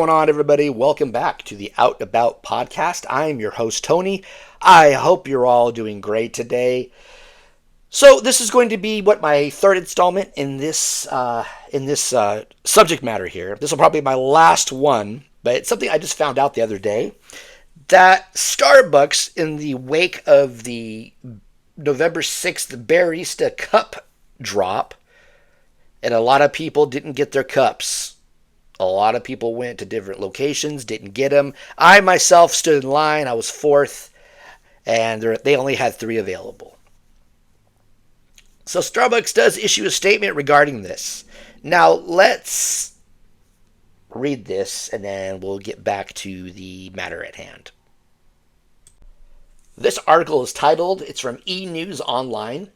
going on, everybody? Welcome back to the Out About podcast. I'm your host, Tony. I hope you're all doing great today. So this is going to be my third installment in this subject matter here. This will probably be my last one, but it's something I just found out the other day that Starbucks, in the wake of the November 6th Bearista Cup drop, and a lot of people didn't get their cups. A lot of people went to different locations, didn't get them. I myself stood in line. I was fourth, and they only had 3 available. So Starbucks does issue a statement regarding this. Now, let's read this, and then we'll get back to the matter at hand. This article is titled, it's from E! News Online,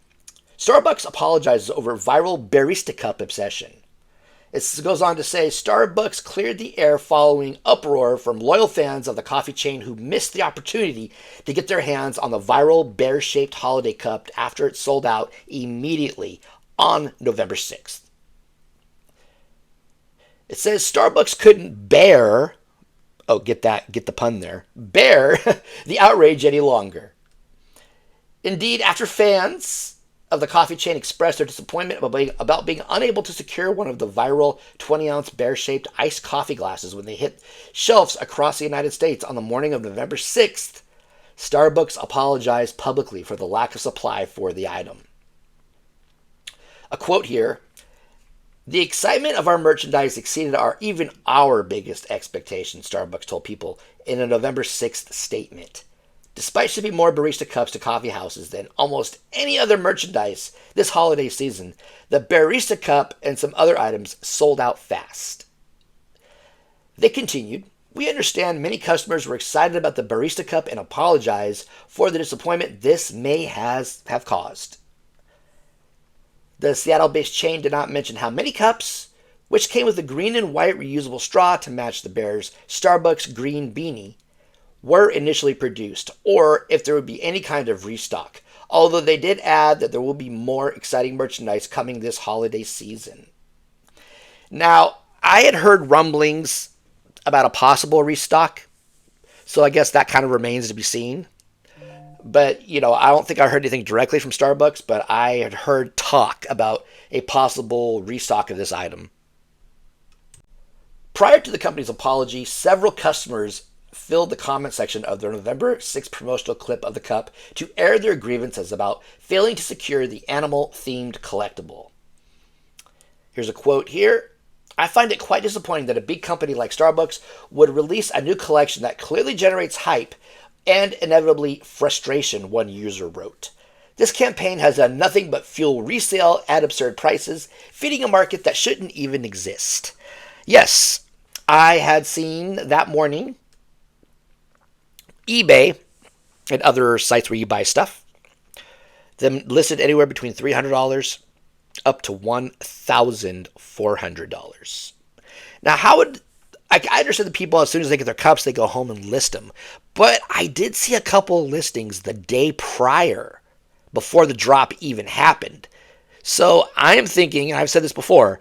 Starbucks apologizes over viral Bearista Cup obsession. It goes on to say, Starbucks cleared the air following uproar from loyal fans of the coffee chain who missed the opportunity to get their hands on the viral bear-shaped holiday cup after it sold out immediately on November 6th. It says Starbucks couldn't bear, get the pun there, bear the outrage any longer. Indeed, after fans of the coffee chain expressed their disappointment about being unable to secure one of the viral 20-ounce bear-shaped iced coffee glasses when they hit shelves across the United States on the morning of November 6th, Starbucks apologized publicly for the lack of supply for the item. A quote here, "The excitement of our merchandise exceeded even our biggest expectations," Starbucks told people in a November 6th statement. Despite shipping more barista cups to coffee houses than almost any other merchandise this holiday season, the Barista Cup and some other items sold out fast. They continued, "We understand many customers were excited about the Barista Cup and apologize for the disappointment this may have caused." The Seattle-based chain did not mention how many cups, which came with a green and white reusable straw to match the Bears' Starbucks green beanie, were initially produced, or if there would be any kind of restock, although they did add that there will be more exciting merchandise coming this holiday season. Now, I had heard rumblings about a possible restock, so I guess that kind of remains to be seen. But, I don't think I heard anything directly from Starbucks, but I had heard talk about a possible restock of this item. Prior to the company's apology, several customers filled the comment section of their November 6th promotional clip of the cup to air their grievances about failing to secure the animal-themed collectible. Here's a quote here. "I find it quite disappointing that a big company like Starbucks would release a new collection that clearly generates hype and inevitably frustration," one user wrote. "This campaign has done nothing but fuel resale at absurd prices, feeding a market that shouldn't even exist." Yes, I had seen that morning eBay and other sites where you buy stuff, them listed anywhere between $300 up to $1,400. Now, I understand the people, as soon as they get their cups, they go home and list them. But I did see a couple listings the day prior, before the drop even happened. So I am thinking, and I've said this before,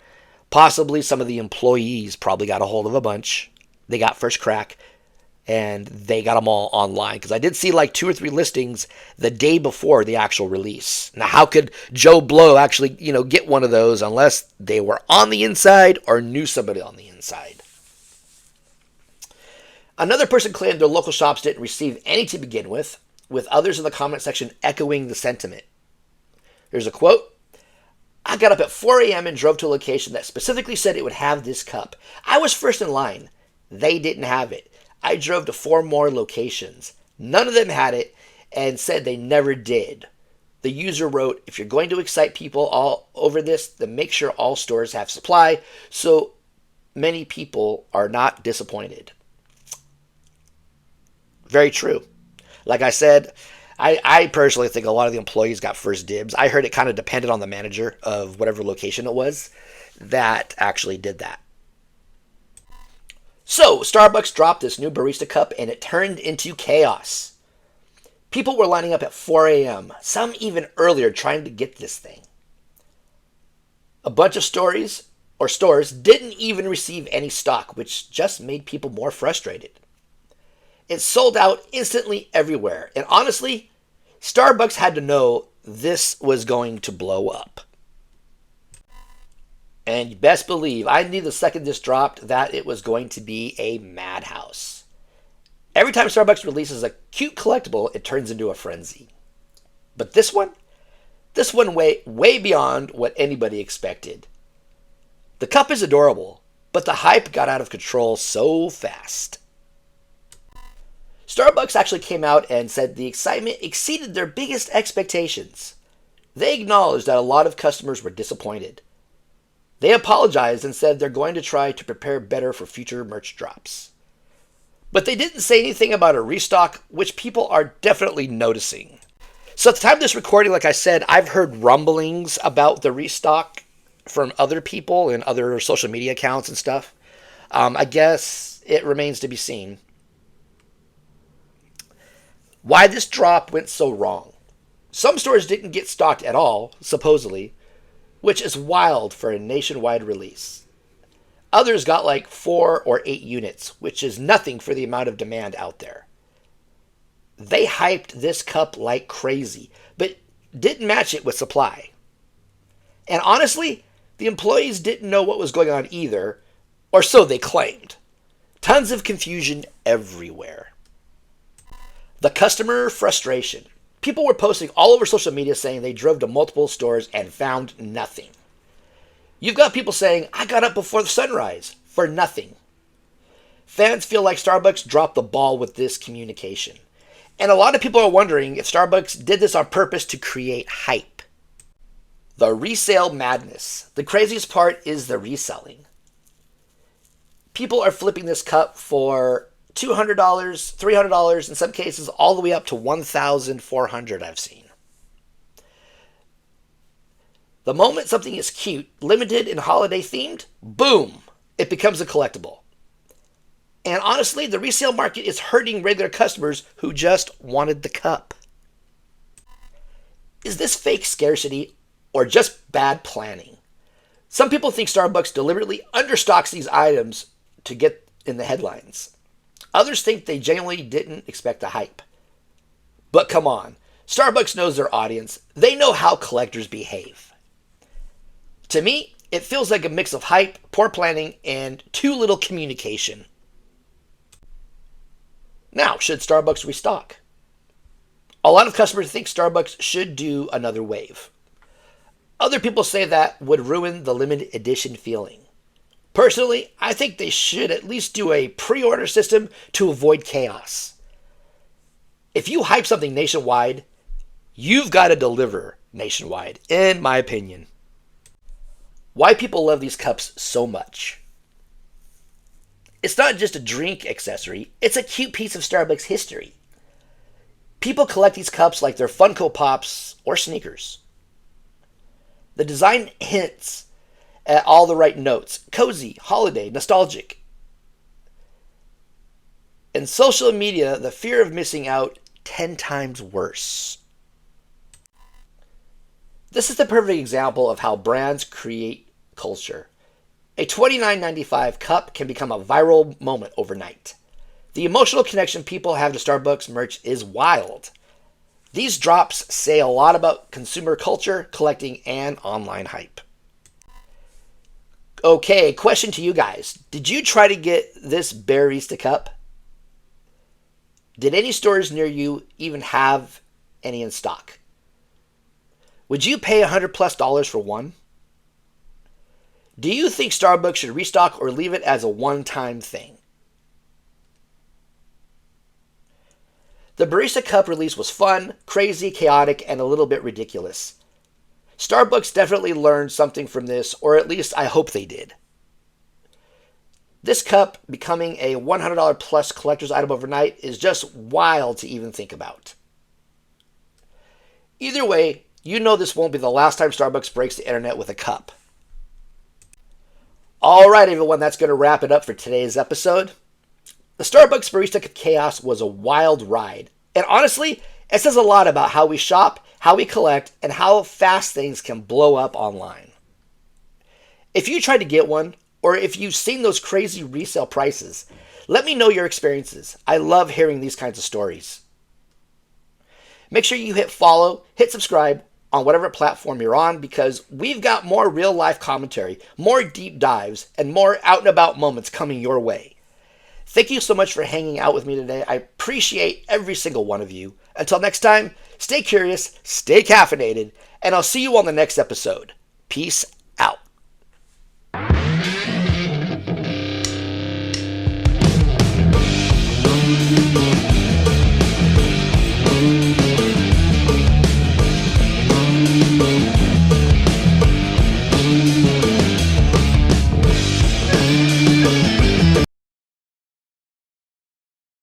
possibly some of the employees probably got a hold of a bunch. They got first crack, and they got them all online. Because I did see like 2 or 3 listings the day before the actual release. Now, how could Joe Blow actually, get one of those unless they were on the inside or knew somebody on the inside? Another person claimed their local shops didn't receive any to begin with others in the comment section echoing the sentiment. Here's a quote. "I got up at 4 a.m. and drove to a location that specifically said it would have this cup. I was first in line. They didn't have it. I drove to 4 more locations. None of them had it and said they never did." The user wrote, "If you're going to excite people all over this, then make sure all stores have supply so many people are not disappointed." Very true. Like I said, I personally think a lot of the employees got first dibs. I heard it kind of depended on the manager of whatever location it was that actually did that. So, Starbucks dropped this new Barista Cup and it turned into chaos. People were lining up at 4 a.m., some even earlier, trying to get this thing. A bunch of stories or stores didn't even receive any stock, which just made people more frustrated. It sold out instantly everywhere, and honestly, Starbucks had to know this was going to blow up. And you best believe, I knew the second this dropped that it was going to be a madhouse. Every time Starbucks releases a cute collectible, it turns into a frenzy. But this one way beyond what anybody expected. The cup is adorable, but the hype got out of control so fast. Starbucks actually came out and said the excitement exceeded their biggest expectations. They acknowledged that a lot of customers were disappointed. They apologized and said they're going to try to prepare better for future merch drops. But they didn't say anything about a restock, which people are definitely noticing. So at the time of this recording, like I said, I've heard rumblings about the restock from other people and other social media accounts and stuff. I guess it remains to be seen why this drop went so wrong. Some stores didn't get stocked at all, supposedly, which is wild for a nationwide release. Others got like 4 or 8 units, which is nothing for the amount of demand out there. They hyped this cup like crazy, but didn't match it with supply. And honestly, the employees didn't know what was going on either, or so they claimed. Tons of confusion everywhere. The customer frustration. People were posting all over social media saying they drove to multiple stores and found nothing. You've got people saying, I got up before the sunrise for nothing. Fans feel like Starbucks dropped the ball with this communication. And a lot of people are wondering if Starbucks did this on purpose to create hype. The resale madness. The craziest part is the reselling. People are flipping this cup for $200, $300, in some cases all the way up to $1,400 I've seen. The moment something is cute, limited, and holiday themed, boom, it becomes a collectible. And honestly, the resale market is hurting regular customers who just wanted the cup. Is this fake scarcity or just bad planning? Some people think Starbucks deliberately understocks these items to get in the headlines. Others think they genuinely didn't expect the hype. But come on, Starbucks knows their audience. They know how collectors behave. To me, it feels like a mix of hype, poor planning, and too little communication. Now, should Starbucks restock? A lot of customers think Starbucks should do another wave. Other people say that would ruin the limited edition feeling. Personally, I think they should at least do a pre-order system to avoid chaos. If you hype something nationwide, you've got to deliver nationwide, in my opinion. Why people love these cups so much? It's not just a drink accessory, it's a cute piece of Starbucks history. People collect these cups like they're Funko Pops or sneakers. The design hints at all the right notes: cozy, holiday, nostalgic. In social media, the fear of missing out 10 times worse. This is the perfect example of how brands create culture. A $29.95 cup can become a viral moment overnight. The emotional connection people have to Starbucks merch is wild. These drops say a lot about consumer culture, collecting, and online hype. Okay, question to you guys. Did you try to get this Bearista Cup? Did any stores near you even have any in stock? Would you pay $100+ for one? Do you think Starbucks should restock or leave it as a one-time thing? The Barista Cup release was fun, crazy, chaotic, and a little bit ridiculous. Starbucks definitely learned something from this, or at least I hope they did. This cup becoming a $100 plus collector's item overnight is just wild to even think about. Either way, you know this won't be the last time Starbucks breaks the internet with a cup. Alright everyone, that's going to wrap it up for today's episode. The Starbucks Barista Cup chaos was a wild ride. And honestly, it says a lot about how we shop, how we collect, and how fast things can blow up online. If you tried to get one, or if you've seen those crazy resale prices, let me know your experiences. I love hearing these kinds of stories. Make sure you hit follow, hit subscribe on whatever platform you're on, because we've got more real life commentary, more deep dives, and more out and about moments coming your way. Thank you so much for hanging out with me today. I appreciate every single one of you. Until next time, stay curious, stay caffeinated, and I'll see you on the next episode. Peace